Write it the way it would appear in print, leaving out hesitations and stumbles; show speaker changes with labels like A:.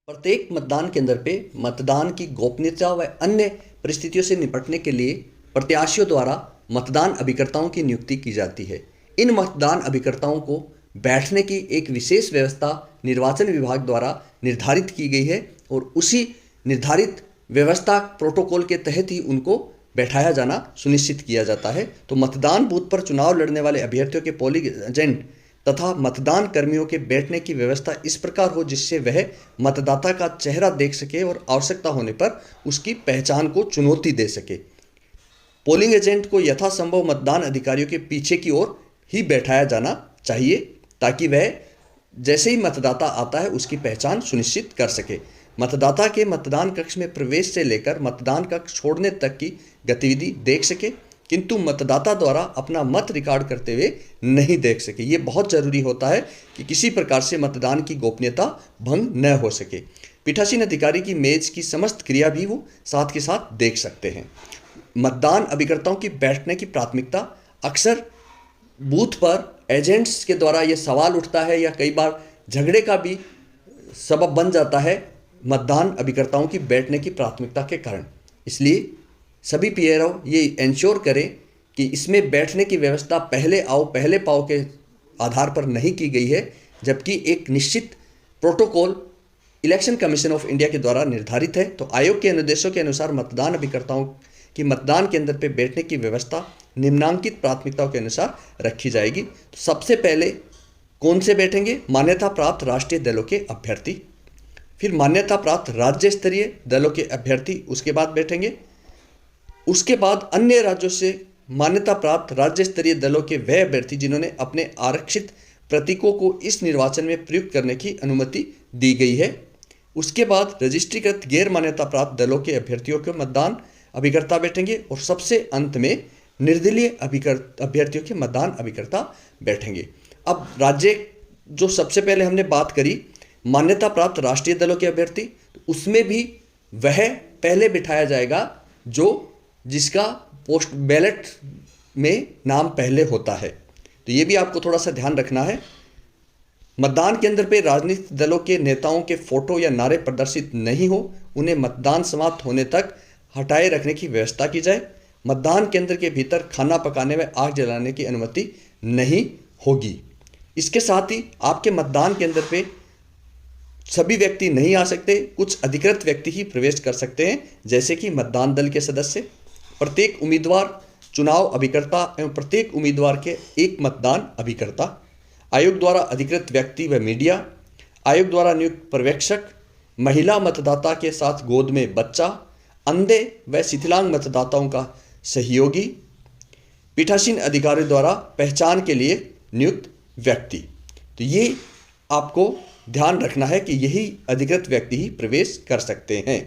A: प्रत्येक मतदान केंद्र पे मतदान की गोपनीयता व अन्य परिस्थितियों से निपटने के लिए प्रत्याशियों द्वारा मतदान अभिकर्ताओं की नियुक्ति की जाती है। इन मतदान अभिकर्ताओं को बैठने की एक विशेष व्यवस्था निर्वाचन विभाग द्वारा निर्धारित की गई है और उसी निर्धारित व्यवस्था प्रोटोकॉल के तहत ही उनको बैठाया जाना सुनिश्चित किया जाता है। तो मतदान बूथ पर चुनाव लड़ने वाले अभ्यर्थियों के पोलिंग एजेंट तथा मतदान कर्मियों के बैठने की व्यवस्था इस प्रकार हो जिससे वह मतदाता का चेहरा देख सके और आवश्यकता होने पर उसकी पहचान को चुनौती दे सके। पोलिंग एजेंट को यथासंभव मतदान अधिकारियों के पीछे की ओर ही बैठाया जाना चाहिए ताकि वह जैसे ही मतदाता आता है उसकी पहचान सुनिश्चित कर सके। मतदाता के मतदान कक्ष में प्रवेश से लेकर मतदान कक्ष छोड़ने तक की गतिविधि देख सके, किंतु मतदाता द्वारा अपना मत रिकॉर्ड करते हुए नहीं देख सके। ये बहुत जरूरी होता है कि किसी प्रकार से मतदान की गोपनीयता भंग न हो सके। पीठासीन अधिकारी की मेज की समस्त क्रिया भी वो साथ के साथ देख सकते हैं। मतदान अभिकर्ताओं की बैठने की प्राथमिकता अक्सर बूथ पर एजेंट्स के द्वारा ये सवाल उठता है या कई बार झगड़े का भी सबब बन जाता है मतदान अभिकर्ताओं की बैठने की प्राथमिकता के कारण। इसलिए सभी पीएलओ ये इंश्योर करें कि इसमें बैठने की व्यवस्था पहले आओ पहले पाओ के आधार पर नहीं की गई है, जबकि एक निश्चित protocol election commission of India के द्वारा निर्धारित है। तो आयोग के निर्देशों के अनुसार मतदान अभिकर्ताओं की मतदान केंद्र पर बैठने की व्यवस्था निम्नांकित प्राथमिकताओं के अनुसार रखी जाएगी। तो सबसे पहले कौन से बैठेंगे? मान्यता प्राप्त राष्ट्रीय दलों के अभ्यर्थी, फिर मान्यता प्राप्त राज्य स्तरीय दलों के अभ्यर्थी उसके बाद बैठेंगे। उसके बाद अन्य राज्यों से मान्यता प्राप्त राज्य स्तरीय दलों के वह अभ्यर्थी जिन्होंने अपने आरक्षित प्रतीकों को इस निर्वाचन में प्रयुक्त करने की अनुमति दी गई है। उसके बाद रजिस्ट्रीकृत गैर मान्यता प्राप्त दलों के अभ्यर्थियों के मतदान अभिकर्ता बैठेंगे और सबसे अंत में निर्दलीय अभ्यर्थियों के मतदान अभिकर्ता बैठेंगे। अब राज्य जो सबसे पहले हमने बात करी मान्यता प्राप्त राष्ट्रीय दलों के अभ्यर्थी, उसमें भी वह पहले बिठाया जाएगा जिसका पोस्ट बैलेट में नाम पहले होता है। तो ये भी आपको थोड़ा सा ध्यान रखना है। मतदान केंद्र पे राजनीतिक दलों के नेताओं के फोटो या नारे प्रदर्शित नहीं हो, उन्हें मतदान समाप्त होने तक हटाए रखने की व्यवस्था की जाए। मतदान केंद्र के भीतर खाना पकाने व आग जलाने की अनुमति नहीं होगी। इसके साथ ही आपके मतदान केंद्र पे सभी व्यक्ति नहीं आ सकते, कुछ अधिकृत व्यक्ति ही प्रवेश कर सकते हैं, जैसे कि मतदान दल के सदस्य, प्रत्येक उम्मीदवार चुनाव अभिकर्ता एवं प्रत्येक उम्मीदवार के एक मतदान अभिकर्ता, आयोग द्वारा अधिकृत व्यक्ति व मीडिया, आयोग द्वारा नियुक्त पर्यवेक्षक, महिला मतदाता के साथ गोद में बच्चा, अंधे व शिथिलांग मतदाताओं का सहयोगी, पीठासीन अधिकारियों द्वारा पहचान के लिए नियुक्त व्यक्ति। तो ये आपको ध्यान रखना है कि यही अधिकृत व्यक्ति ही प्रवेश कर सकते हैं।